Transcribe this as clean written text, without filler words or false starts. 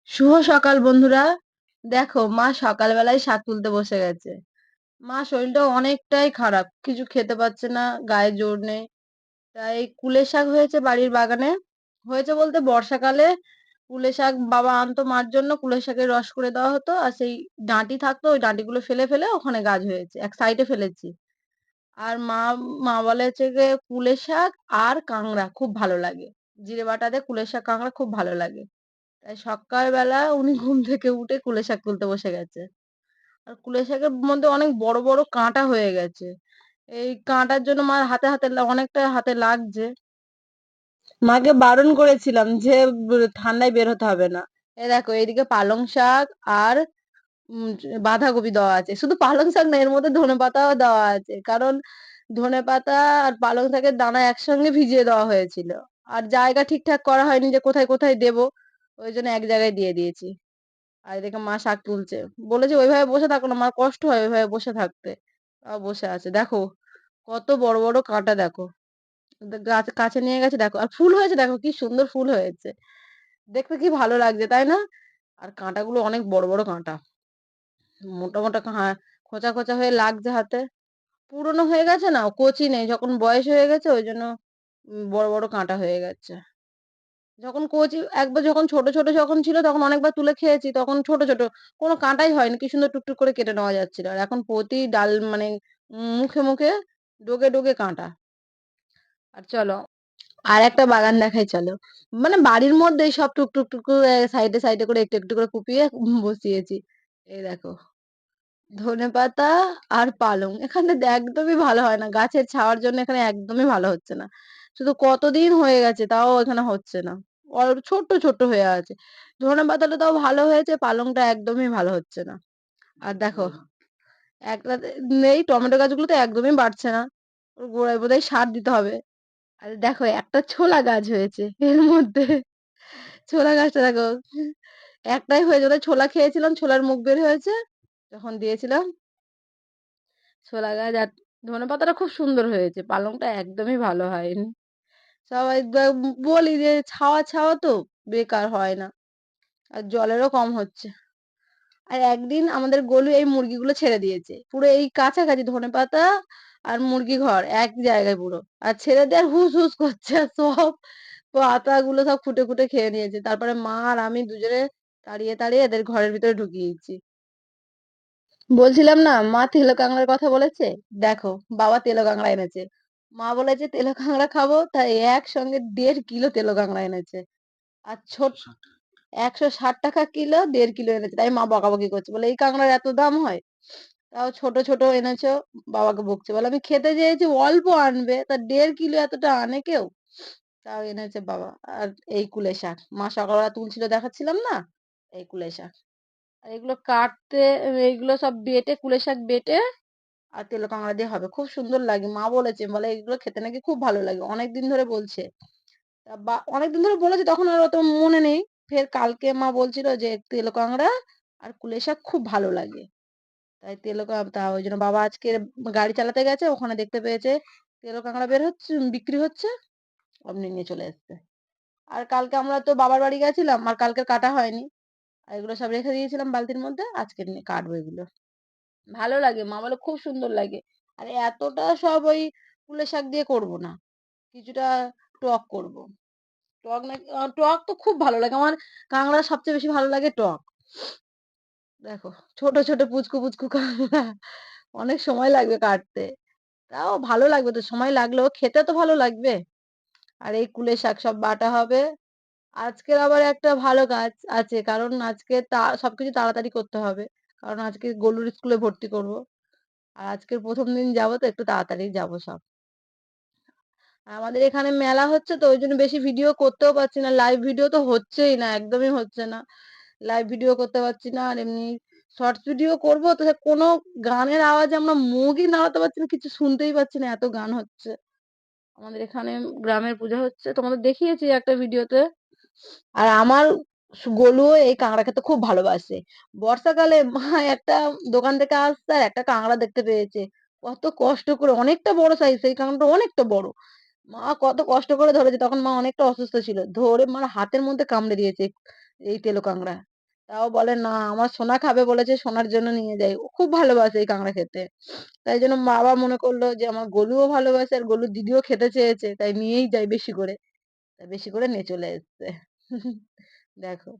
শুভ সকাল বন্ধুরা। দেখো মা সকালবেলায় শাক তুলতে বসে গেছে। মা শরীরটা অনেকটাই খারাপ, কিছু খেতে পাচ্ছে না, গায়ে জোর নেই। তাই কুলে শাক হয়েছে বাড়ির বাগানে। হয়েছে বলতে বর্ষাকালে কুলে শাক বাবা আনতো মার জন্য, কুলে শাকের রস করে দেওয়া হতো, আর সেই ডাঁটি থাকতো, ওই ডাঁটিগুলো ফেলে ফেলে ওখানে গাছ হয়েছে, এক সাইডে ফেলেছি। আর মা মা বলে হচ্ছে যে কুলে শাক আর কাঁকড়া খুব ভালো লাগে, জিরে বাটা দিয়ে কুলে শাক কাঁকড়া খুব ভালো লাগে। তাই সকালবেলা উনি ঘুম থেকে উঠে কুলে শাক তুলতে বসে গেছে। আর কুলে শাকের মধ্যে অনেক বড় বড় কাঁটা হয়ে গেছে। এই কাঁটার জন্য মার হাতে হাতে অনেকটা হাতে লাগছে। মাকে বারণ করেছিলাম যে ঠান্ডায় বের হতে হবে না। এই দেখো এইদিকে পালং শাক আর বাঁধাকপি দেওয়া আছে। শুধু পালং শাক না, এর মধ্যে ধনেপাতাও দেওয়া আছে, কারণ ধনেপাতা আর পালং শাকের দানা একসঙ্গে ভিজিয়ে দেওয়া হয়েছিল। আর জায়গা ঠিকঠাক করা হয়নি যে কোথায় কোথায় দেবো, ওই জন্য এক জায়গায় দিয়ে দিয়েছি। আর এদিকে মা শাক তুলছে। বলেছে ওইভাবে বসে থাকো না, মার কষ্ট হয় ওইভাবে বসে থাকতে। তাও বসে আছে। দেখো কত বড় বড় কাঁটা, দেখো। গাছ কাছে নিয়ে গেছে, দেখো। আর ফুল হয়েছে, দেখো কি সুন্দর ফুল হয়েছে। দেখতে কি ভালো লাগছে, তাই না? আর কাঁটাগুলো অনেক বড় বড় কাঁটা, মোটা মোটা খোঁচা খোঁচা হয়ে লাগছে হাতে। পুরনো হয়ে গেছে না, কচি নেই, যখন বয়স হয়ে গেছে ওই জন্য বড় বড় কাঁটা হয়ে গেছে। যখন কচি একবার যখন ছোট ছোট যখন ছিল তখন অনেকবার তুলে খেয়েছি, তখন ছোট ছোট কোনো কাঁটাই হয়নি, কি সুন্দর টুকটুক করে কেটে নেওয়া যাচ্ছিল। আর এখন প্রতি ডাল মানে মুখে মুখে ডোগে ডোগে কাঁটা। আর চলো আর একটা বাগান দেখাই, চলো। মানে বাড়ির মধ্যেই সব টুকটুক টুক করে সাইডে সাইডে করে একটু একটু করে কুপিয়ে বসিয়েছি। এই দেখো ধনেপাতা আর পালং এখানে একদমই ভালো হয় না, গাছের ছাওয়ার জন্য এখানে একদমই ভালো হচ্ছে না। শুধু কতদিন হয়ে গেছে তাও এখানে হচ্ছে না, ছোট্ট ছোট্ট হয়ে আছে। ধনেপাতাটা তাও ভালো হয়েছে, পালংটা একদমই ভালো হচ্ছে না। আর দেখো একটা নেই, টমেটো গাছগুলো তো একদমই বাড়ছে না, ওর গোড়ায় বোধহয় সার দিতে হবে। আর দেখো একটা ছোলা গাছ হয়েছে এর মধ্যে। ছোলা গাছটা দেখো, একটাই হয়েছে, ওদের ছোলা খেয়েছিলাম, ছোলার মুখ বের হয়েছে যখন দিয়েছিলাম। ছোলা গাছ আর ধনেপাতাটা খুব সুন্দর হয়েছে, পালংটা একদমই ভালো হয়নি। সবাই বলি যে ছাওয়া ছাওয়া তো বেকার হয় না, আর জলেরও কম হচ্ছে। আর একদিন আমাদের গোলু এই মুরগিগুলো ছেড়ে দিয়েছে পুরো এই কাছাকাছি, ধনেপাতা আর মুরগি ঘর এক জায়গায় পুরো, আর ছেড়ে দিয়ে আর হুস হুস করছে, আর সব পাতাগুলো সব খুঁটে খুঁটে খেয়ে নিয়েছে। তারপরে মা আর আমি দুজনে তাড়িয়ে তাড়িয়ে এদের ঘরের ভিতরে ঢুকিয়েছি। বলছিলাম না মা তেলো কাঁকড়ার কথা বলেছে। দেখো বাবা তেলো কাঁকড়া এনেছে, মা বলেছে তেলো কাঁকড়া খাবো, তাই একসঙ্গে 1.5 কিলো তেলো কাঁকড়া এনেছে। আর ছোট 160 টাকা কিলো, 1.5 কিলো এনেছে। তাই মা বকাবকি করছে, বলে এই কাঁকড়ার এত দাম হয়? তাও ছোট ছোট এনেছো। বাবাকে বকছে, বলে আমি খেতে চেয়েছি অল্প আনবে, তা 1.5 কিলো এতটা আনে কেউ? তাও এনেছে বাবা। আর এই কুলে শাক মা সকালবেলা তুলছিল দেখাচ্ছিলাম না, এই কুলে শাক। আর এগুলো কাটতে, এইগুলো সব বেটে, কুলে শাক বেটে আর তেলো কাঁকড়া দিয়ে হবে, খুব সুন্দর লাগে। মা বলেছে, বলে এগুলো খেতে নাকি খুব ভালো লাগে, অনেকদিন ধরে বলছে। বা অনেকদিন ধরে বলেছে, তখন আর অত মনে নেই। ফের কালকে মা বলছিল যে তেলো কাঁকড়া আর কুলে শাক খুব ভালো লাগে। তাই তেলো তা ওই জন্য বাবা আজকে গাড়ি চালাতে গেছে, ওখানে দেখতে পেয়েছে তেলো কাঁকড়া বের হচ্ছে, বিক্রি হচ্ছে, অমনি নিয়ে চলে এসছে। আর কালকে আমরা তো বাবার বাড়ি গেছিলাম, আর কালকে কাটা হয়নি। আর এগুলো সব রেখে দিয়েছিলাম বালতির মধ্যে, আজকে নিয়ে কাটবো এগুলো। ভালো লাগে, মা বলে খুব সুন্দর লাগে। আর এতটা সব ওই কুলে শাক দিয়ে করব না, কিছুটা টক করব। টক না, টক তো খুব ভালো লাগে আমার। কাঁকড়া সবচেয়ে বেশি ভালো লাগে টক। দেখো ছোট ছোট পুচকু পুচকু কাঁকড়া, অনেক সময় লাগবে কাটতে। তাও ভালো লাগবে, তো সময় লাগলেও খেতে তো ভালো লাগবে। আর এই কুলে শাক সব বাটা হবে। আজকের আবার একটা ভালো কাজ আছে, কারণ আজকে সবকিছু তাড়াতাড়ি করতে হবে, কারণ আজকে গোলুর স্কুলে ভর্তি করব। আর আজকের প্রথম দিন যাবো, তো একটু তাড়াতাড়ি যাবো সব। আমাদের এখানে মেলা হচ্ছে, তো ওই জন্য বেশি ভিডিও করতেও পারছি না, লাইভ ভিডিও তো হচ্ছেই না, একদমই হচ্ছে না। লাইভ ভিডিও করতে পারছি না, আর এমনি শর্টস ভিডিও করবো তো সে কোনো গানের আওয়াজে আমরা মুখই নাড়াতে পারছি না, কিছু শুনতেই পাচ্ছি না, এত গান হচ্ছে। আমাদের এখানে গ্রামের পূজা হচ্ছে, তোমাদের দেখিয়েছি একটা ভিডিওতে। আর আমার গোলুও এই কাঁকড়া খেতে খুব ভালোবাসে। বর্ষাকালে মা একটা দোকান থেকে আসছে আর একটা কাঁকড়া দেখতে পেয়েছে, কত কষ্ট করে, অনেকটা বড় সাইজ, সেই কাঁকড়াটা অনেকটা বড়। মা কত কষ্ট করে ধরেছে, তখন মা অনেকটা অসুস্থ ছিল, ধরে মার হাতের মধ্যে কামড়ে দিয়েছে এই তেলো কাঁকড়া। তাও বলে, "না, আমার সোনা খাবে বলেছে, সোনার জন্য নিয়ে যাই।" ও খুব ভালোবাসে এই কাঁকড়া খেতে। তাই জন্য বাবা মনে করল যে আমার গোলুও ভালোবাসে আর গোলুর দিদিও খেতে চেয়েছে, তাই নিয়েই যাই বেশি করে। তাই বেশি করে নিয়ে চলে এসছে। দেখো।